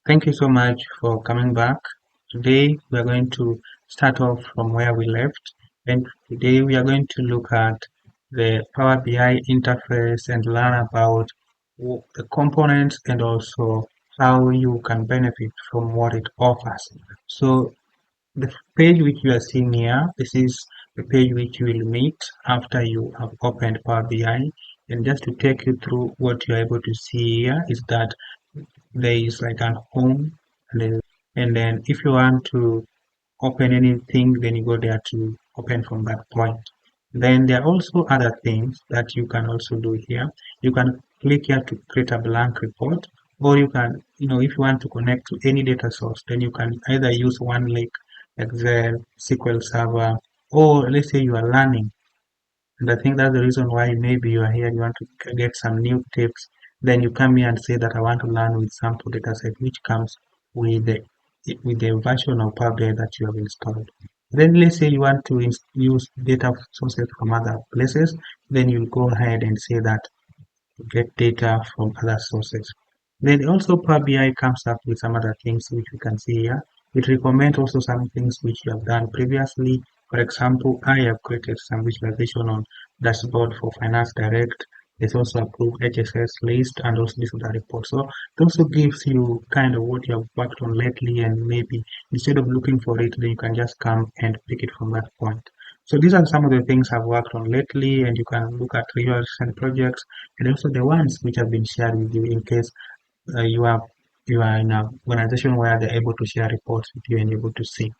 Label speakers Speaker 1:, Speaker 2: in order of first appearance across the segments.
Speaker 1: Thank you so much for coming back. Today we are going to start off from where we left, and today we are going to look at the Power BI interface and learn about the components and also how you can benefit from what it offers. So the page which you are seeing here, this is the page which you will meet after you have opened Power BI. And just to take you through what you are able to see here is that there is like an home and then if you want to open anything then you go there to open from that point. Then there are also other things that you can also do here. You can click here to create a blank report, or you can, if you want to connect to any data source, then you can either use OneLake, Excel, SQL Server, or let's say you are learning, and I think that's the reason why maybe you are here, you want to get some new tips. Then you come here and say that I want to learn with sample dataset, which comes with the version of Power BI that you have installed. Then let's say you want to use data sources from other places, then you'll go ahead and say that to get data from other sources. Then also Power BI comes up with some other things which we can see here. It recommends also some things which you have done previously. For example, I have created some visualization on dashboard for Finance Direct. There's also approved HSS list and also this other report. So it also gives you kind of what you have worked on lately, and maybe instead of looking for it, then you can just come and pick it from that point. So these are some of the things I've worked on lately, and you can look at your recent projects and also the ones which have been shared with you in case you are in an organization where they're able to share reports with you and able to see.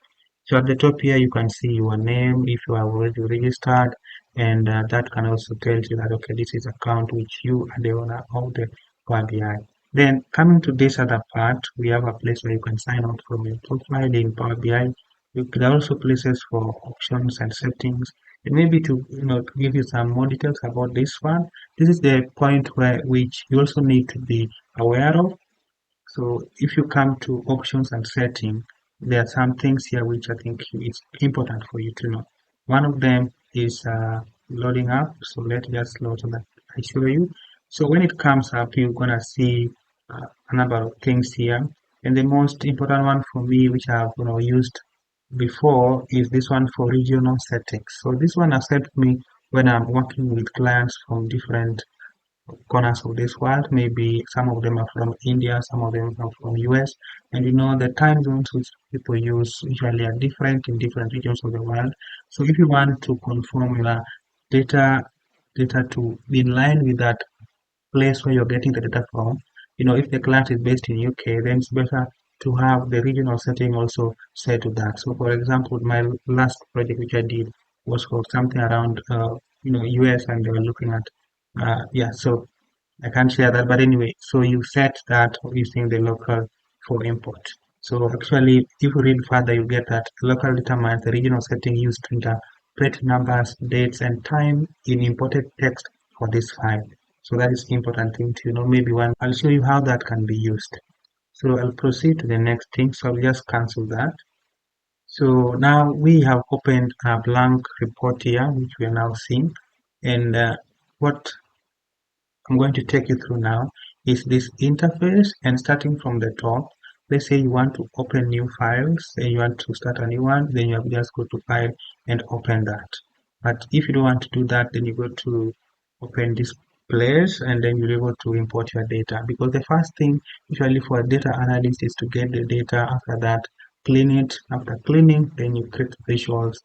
Speaker 1: So at the top here, you can see your name if you are already registered, and that can also tell you that okay, this is account which you are the owner of the Power BI. Then coming to this other part, we have a place where you can sign out from your profile in Power BI. There are also places for options and settings, and maybe to give you some more details about this one. This is the point where which you also need to be aware of. So if you come to options and setting, there are some things here which I think is important for you to know. One of them is loading up. So let's just load so that I show you. So when it comes up, you're gonna see a number of things here. And the most important one for me, which I've used before, is this one for regional settings. So this one has helped me when I'm working with clients from different corners of this world. Maybe some of them are from India, some of them are from US, and the time zones which people use usually are different in different regions of the world. So if you want to conform your data data to be in line with that place where you're getting the data from, if the client is based in UK, then it's better to have the regional setting also set to that. So for example, my last project which I did was for something around US, and they were looking at yeah, so I can't share that, but anyway, so you set that using the local for import. So actually, if you read further, you get that local determines the regional setting used to interpret numbers, dates, and time in imported text for this file. So that is important thing to know. Maybe one, I'll show you how that can be used. So I'll proceed to the next thing. So I'll just cancel that. So now we have opened a blank report here, which we are now seeing. And what I'm going to take you through now is this interface, and starting from the top, let's say you want to open new files, then you want to start a new one, then you have just go to file and open that. But if you don't want to do that, then you go to open this place, and then you're able to import your data, because the first thing usually for a data analyst is to get the data. After that, clean it. After cleaning, then you create visuals,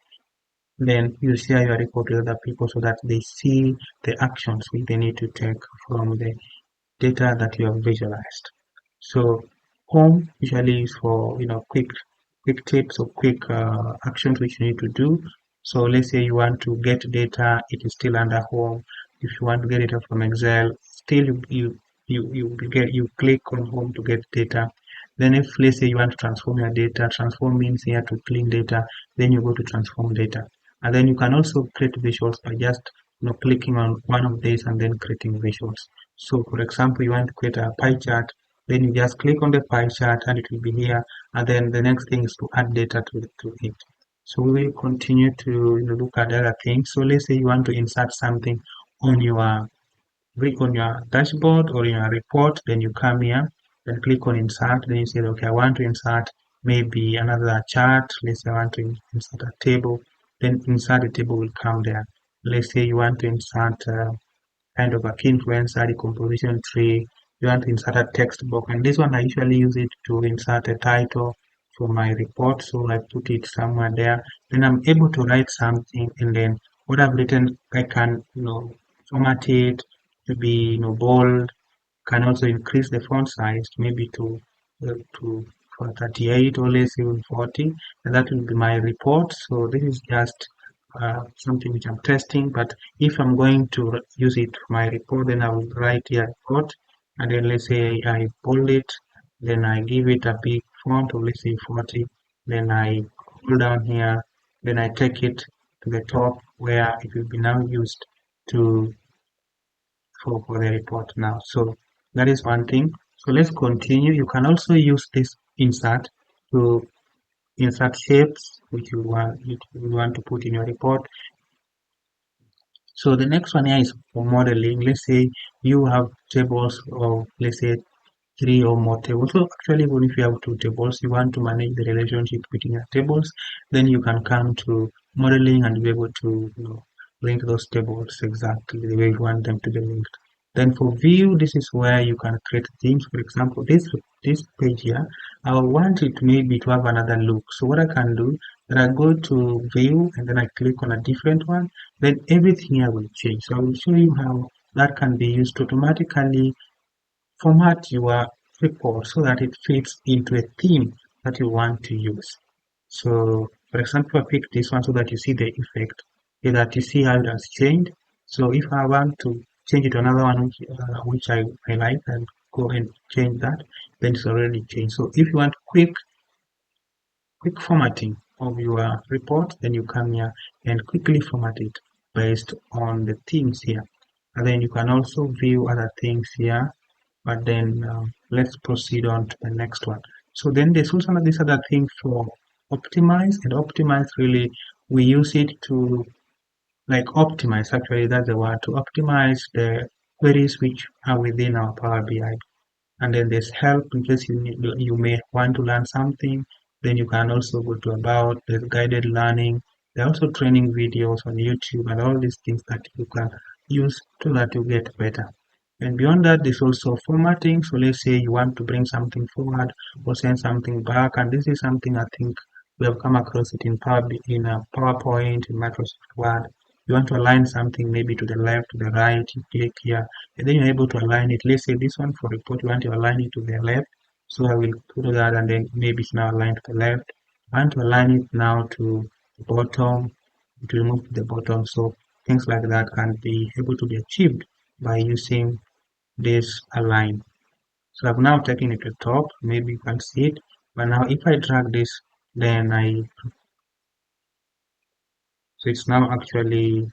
Speaker 1: then you share your report with other people so that they see the actions which they need to take from the data that you have visualized. So home usually is for quick tips or quick actions which you need to do. So let's say you want to get data, it is still under home. If you want to get data from Excel, still you click on home to get data. Then if let's say you want to transform your data, transform means here to clean data, then you go to transform data. And then you can also create visuals by just clicking on one of these and then creating visuals. So for example, you want to create a pie chart, then you just click on the pie chart and it will be here. And then the next thing is to add data to it. So we will continue to look at other things. So let's say you want to insert something on your dashboard or in your report, then you come here then click on insert. Then you say, okay, I want to insert maybe another chart. Let's say I want to insert a table. Then insert the table will come there. Let's say you want to insert kind of a key influencer decomposition tree. You want to insert a text box, and this one I usually use it to insert a title for my report. So I put it somewhere there. Then I'm able to write something, and then what I've written, I can format it to be bold. Can also increase the font size maybe to for 38 or let's say 40, and that will be my report. So this is just something which I'm testing, but if I'm going to use it for my report, then I will write here report, and then let's say I bold it, then I give it a big font of let's say 40, then I pull down here, then I take it to the top where it will be now used to for the report now. So that is one thing. So let's continue. You can also use this insert to insert shapes which you want to put in your report. So the next one here is for modeling. Let's say you have tables of let's say 3 or more tables. So actually, even if you have 2 tables, you want to manage the relationship between your tables, then you can come to modeling and be able to link those tables exactly the way you want them to be linked. Then for view, this is where you can create themes. For example, this page here, I want it maybe to have another look. So what I can do, then I go to view and then I click on a different one, then everything here will change. So I will show you how that can be used to automatically format your report so that it fits into a theme that you want to use. So, for example, I pick this one so that you see the effect, so that you see how it has changed. So, if I want to change it to another one which I like, I'll go and change that. Then it's already changed. So, if you want quick formatting of your report, then you come here and quickly format it based on the themes here. And then you can also view other things here, but then let's proceed on to the next one. So then there's also this other thing for optimize, and optimize really we use it to like optimize, actually that's the word, to optimize the queries which are within our Power BI. And then there's help in case you may want to learn something. Then you can also go to about there's guided learning. There are also training videos on YouTube and all these things that you can use so that you get better. And beyond that, there's also formatting. So let's say you want to bring something forward or send something back, and this is something I think we have come across it in PowerPoint, in Microsoft Word. You want to align something maybe to the left, to the right, you click here, and then you're able to align it. Let's say this one for report, you want to align it to the left. So I will put that, and then maybe it's now aligned to the left. I want to align it now to the bottom, to remove the bottom. So things like that can be able to be achieved by using this align. So I've now taken it to the top, maybe you can see it, but now if I drag this, then so it's now actually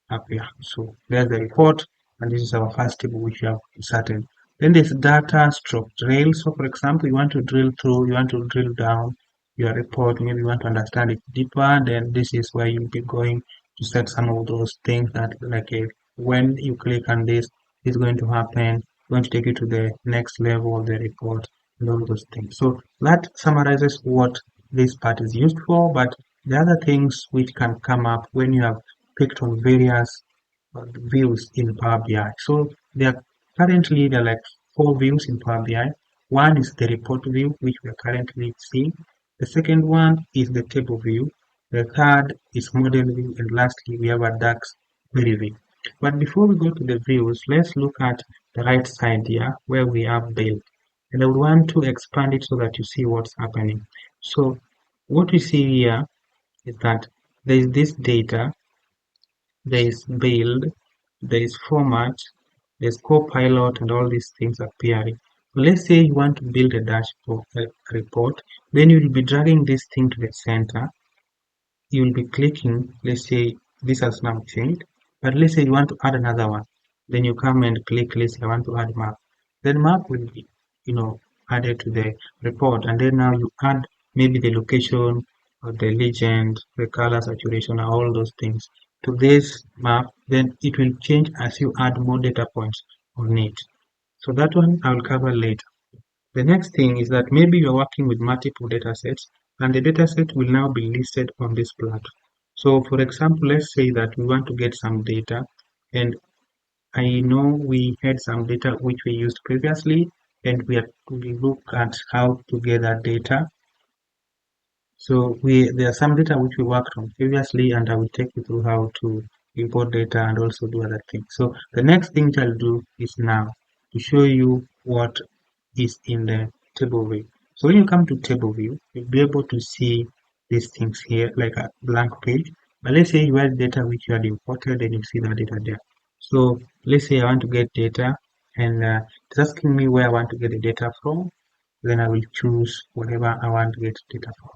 Speaker 1: up here. So there's the report, and this is our first table which we have inserted. Then there's data stroke drill. So for example, you want to drill through, you want to drill down your report, maybe you want to understand it deeper, then this is where you'll be going to set some of those things that like when you click on this, it's going to happen, going to take you to the next level of the report and all those things. So that summarizes what this part is used for, but the other things which can come up when you have picked on various views in Power BI. So there are like 4 views in Power BI. One is the report view, which we are currently seeing. The second one is the table view. The third is model view, and lastly we have a DAX query view. But before we go to the views, let's look at the right side here where we have build. And I would want to expand it so that you see what's happening. So what we see here is that there is this data, there is build, there is format, there's copilot, and all these things appearing. So let's say you want to build a dashboard report, then you will be dragging this thing to the center. You will be clicking, let's say this has now changed, but let's say you want to add another one. Then you come and click, let's say I want to add map. Then map will be, added to the report, and then now you add maybe the location or the legend, the color saturation, all those things to this map. Then it will change as you add more data points on it. So that one I will cover later. The next thing is that maybe you're working with multiple data sets and the data set will now be listed on this platform. So for example, let's say that we want to get some data, and I know we had some data which we used previously, and we look at how to get that data. So there are some data which we worked on previously, and I will take you through how to import data and also do other things. So the next thing I'll do is now to show you what is in the table view. So when you come to table view, you'll be able to see these things here like a blank page. But let's say you had data which you had imported and you see that data there. So let's say I want to get data and it's asking me where I want to get the data from. Then I will choose whatever I want to get data from.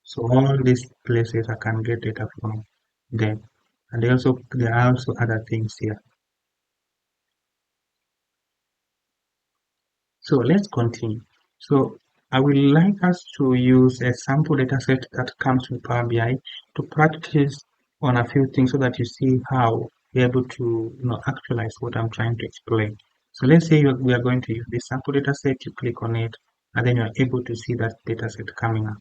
Speaker 1: So all these places I can get data from them. And there are also other things here. So let's continue. So I would like us to use a sample dataset that comes with Power BI to practice on a few things so that you see how you're able to actualize what I'm trying to explain. So let's say we are going to use this sample dataset, you click on it, and then you're able to see that dataset coming up.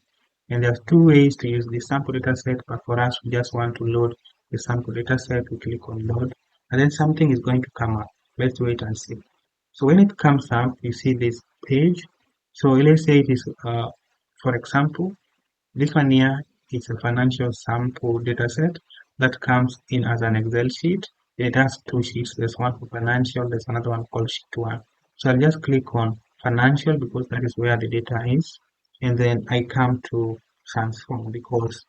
Speaker 1: And there's two ways to use this sample dataset, but for us, we just want to load the sample dataset, we click on load, and then something is going to come up. Let's wait and see. So when it comes up, you see this page. So let's say it is, for example, this one here is a financial sample dataset that comes in as an Excel sheet. It has two sheets. There's one for financial, there's another one called sheet one. So I'll just click on financial because that is where the data is. And then I come to transform because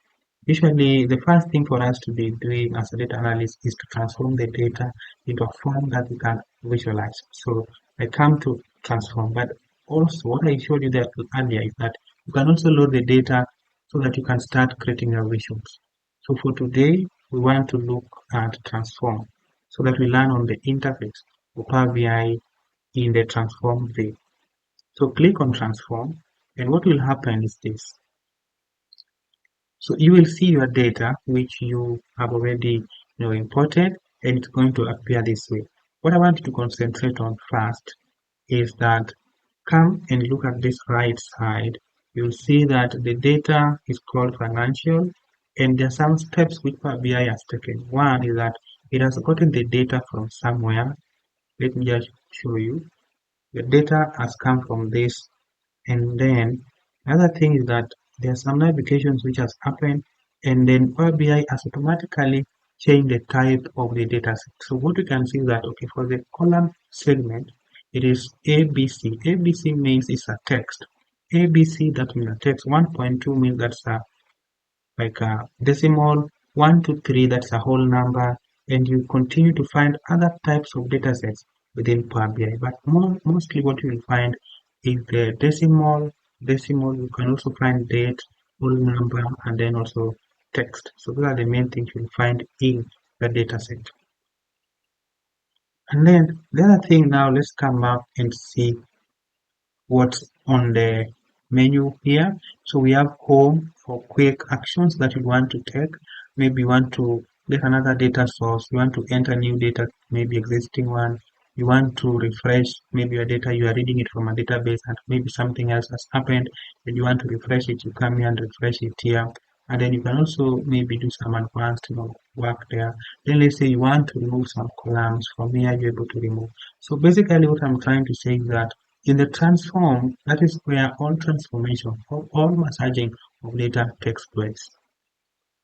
Speaker 1: usually the first thing for us to be doing as a data analyst is to transform the data into a form that we can visualize. So I come to transform, but also what I showed you that earlier is that you can also load the data so that you can start creating your visuals. So for today, we want to look at transform so that we learn on the interface of Power BI in the transform view. So click on transform and what will happen is this. So you will see your data which you have already imported and it's going to appear this way. What I want you to concentrate on first is that come and look at this right side. You'll see that the data is called financial and there are some steps which Power BI has taken. One is that it has gotten the data from somewhere. Let me just show you. The data has come from this, and then another thing is that there are some navigations which has happened, and then Power BI has automatically changed the type of the data set. So what we can see is that okay, for the column segment, it is ABC. ABC means it's a text. ABC that means a text. 1.2 means that's a like a decimal. 1 to 3 that's a whole number, and you continue to find other types of data sets within Power BI. But mostly what you will find is the decimal. You can also find date, whole number, and then also text. So those are the main things you'll find in the data set. And then the other thing now, let's come up and see what's on the menu here. So we have home for quick actions that you want to take. Maybe you want to get another data source, you want to enter new data, maybe existing one, you want to refresh maybe your data, you are reading it from a database and maybe something else has happened and you want to refresh it, you come here and refresh it here. And then you can also maybe do some advanced work there. Then let's say you want to remove some columns from here, you're able to remove. So basically what I'm trying to say is that in the transform, that is where all transformation, all massaging of data takes place.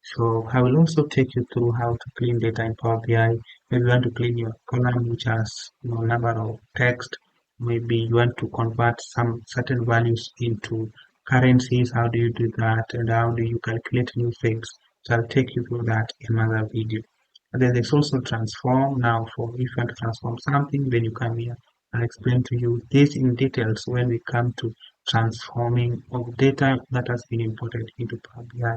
Speaker 1: So I will also take you through how to clean data in Power BI. Maybe you want to clean your column which has number of text. Maybe you want to convert some certain values into currencies. How do you do that? And how do you calculate new things? So I'll take you through that in another video. And then there's also transform. Now for if you want to transform something, then you come here. I'll explain to you this in details when we come to transforming of data that has been imported into Power BI.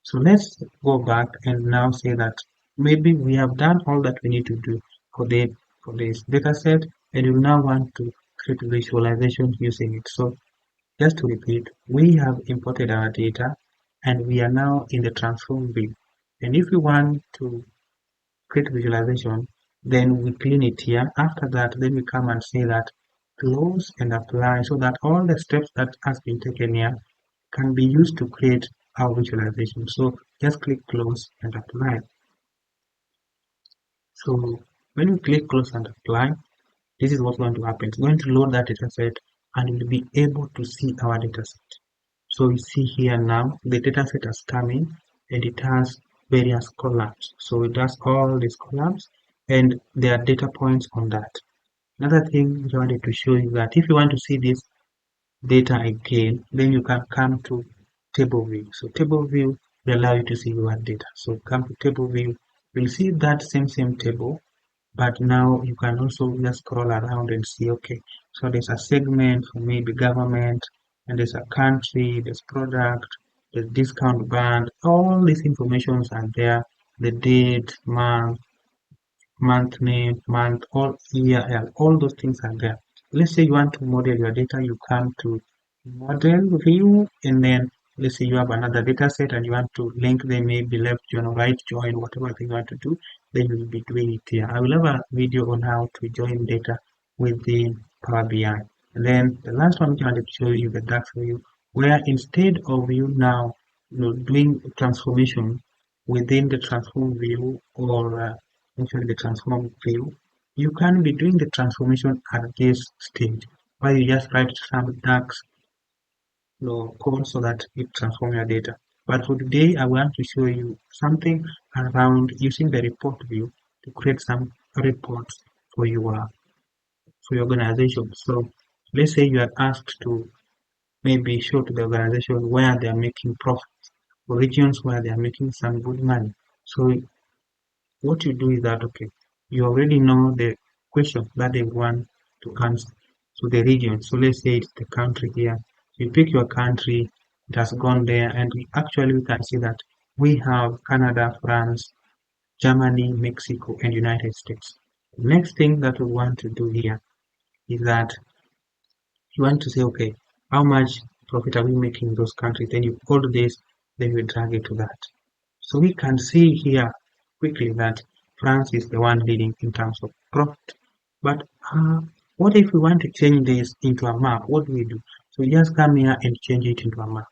Speaker 1: So let's go back and now say that maybe we have done all that we need to do for this data set and you now want to create visualization using it. So just to repeat, we have imported our data and we are now in the transform view. And if we want to create visualization, then we clean it here. After that, then we come and say that close and apply so that all the steps that has been taken here can be used to create our visualization. So just click close and apply. So when you click close and apply, this is what's going to happen. It's going to load that data set and you'll be able to see our data set. So you see here now the data set has come in and it has various columns. So it has all these columns and there are data points on that. Another thing which I wanted to show you that if you want to see this data again, then you can come to table view. So table view will allow you to see your data. So come to table view, you'll see that same table, but now you can also just scroll around and see, okay, so there's a segment for maybe government, and there's a country, there's product, there's discount band, all these informations are there, the date, month name, month, all year, all those things are there. Let's say you want to model your data, you come to model view, and then let's say you have another data set and you want to link them, maybe left join or right join, whatever thing you want to do, then you will be doing it here. I will have a video on how to join data within Power BI. And then the last one which I wanted to show you, the DAX view, where instead of you now doing transformation within the transform view or actually the transform view, you can be doing the transformation at this stage where you just write some DAX code so that it transforms your data. But for today, I want to show you something around using the report view to create some reports for your organization. So let's say you are asked to maybe show to the organization where they are making profits, or regions where they are making some good money. So what you do is that, okay, you already know the question that they want to answer. So the region, so let's say it's the country here. You pick your country, it has gone there, and we can see that we have Canada, France, Germany, Mexico, and United States. The next thing that we want to do here is that you want to say, okay, how much profit are we making in those countries? Then you hold this, then you drag it to that. So we can see here quickly that France is the one leading in terms of profit. But what if we want to change this into a map? What do we do? So we just come here and change it into a map.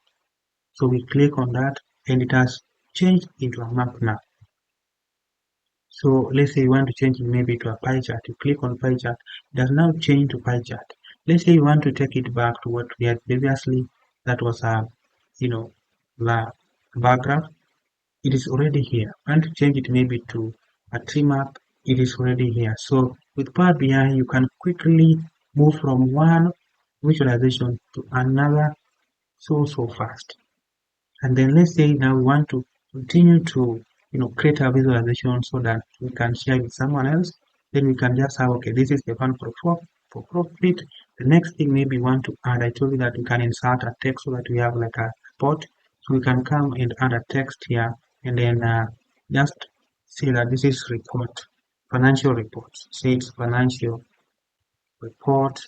Speaker 1: So we click on that and it has changed into a map now. So let's say you want to change it maybe to a pie chart. You click on pie chart, it has now changed to pie chart. Let's say you want to take it back to what we had previously, that was a the bar graph. It is already here. And to change it maybe to a tree map, it is already here. So with Power BI, you can quickly move from one visualization to another so fast. And then let's say now we want to continue to create a visualization so that we can share with someone else. Then we can just have, okay, this is the one for profit. The next thing maybe we want to add, I told you that we can insert a text so that we have like a report. So we can come and add a text here and then just say that this is report, financial reports. Say it's financial report,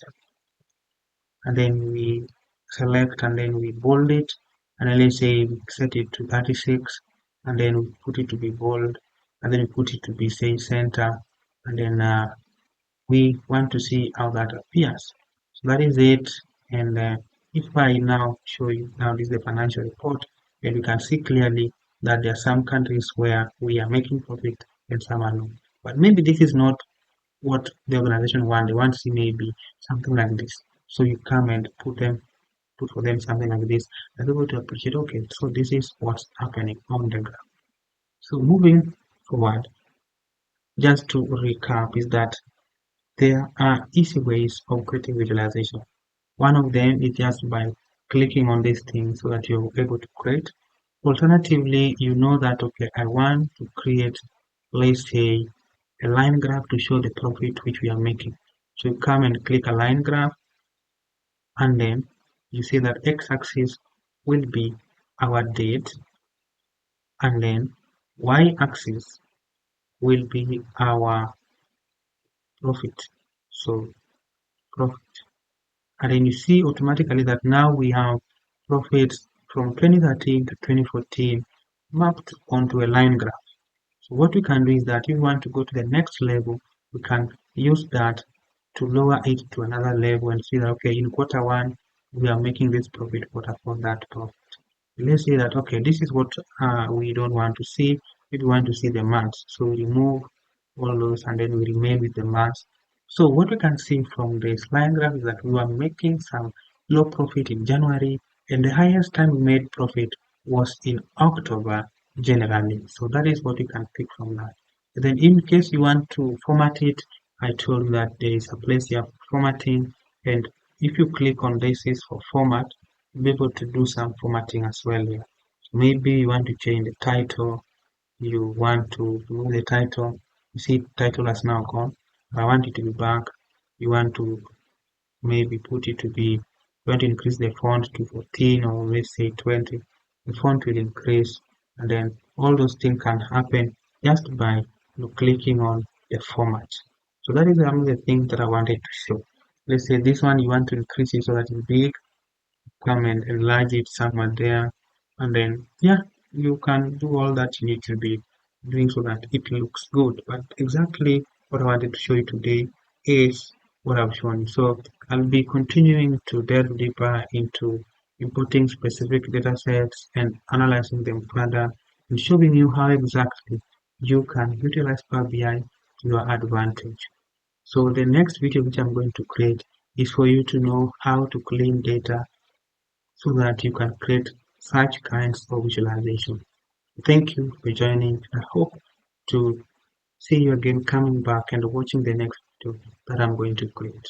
Speaker 1: and then we select and then we bold it, and then let's say we set it to 36, and then we put it to be bold, and then we put it to be say center, and then we want to see how that appears. So that is it. And if I now show you, now this is the financial report, and you can see clearly that there are some countries where we are making profit and some are not. But maybe this is not what the organization want. They want to see maybe something like this. So you come and put for them something like this. They're able to appreciate, okay, so this is what's happening on the ground. So moving forward, just to recap, is that there are easy ways of creating visualization. One of them is just by clicking on this thing so that you're able to create. Alternatively, you know that, okay, I want to create, let's say, a line graph to show the profit which we are making. So you come and click a line graph, and then you see that x-axis will be our date, and then y-axis will be our profit. So profit. And then you see automatically that now we have profits from 2013 to 2014 mapped onto a line graph. So what we can do is that if we want to go to the next level, we can use that to lower it to another level and see that, okay, in quarter one, we are making this profit, quarter four, that profit. Let's say that, okay, this is what we don't want to see. We want to see the months. So we remove all those and then we remain with the months. So what we can see from this line graph is that we were making some low profit in January, and the highest time we made profit was in October generally. So that is what you can pick from that. And then in case you want to format it, I told you that there is a place here for formatting, and if you click on this is for format, you'll be able to do some formatting as well here. Maybe you want to change the title, you want to remove the title. You see title has now gone. I want it to be back. You want to maybe put it to be, you want to increase the font to 14 or let's say 20. The font will increase, and then all those things can happen just by clicking on the format. So that is another thing that I wanted to show. Let's say this one you want to increase it so that it's big, come and enlarge it somewhere there, and then yeah, you can do all that you need to be doing so that it looks good. But exactly what I wanted to show you today is what I've shown you. So I'll be continuing to delve deeper into importing specific data sets and analyzing them further and showing you how exactly you can utilize Power BI to your advantage. So the next video which I'm going to create is for you to know how to clean data so that you can create such kinds of visualization. Thank you for joining. I hope to see you again coming back and watching the next video that I'm going to create.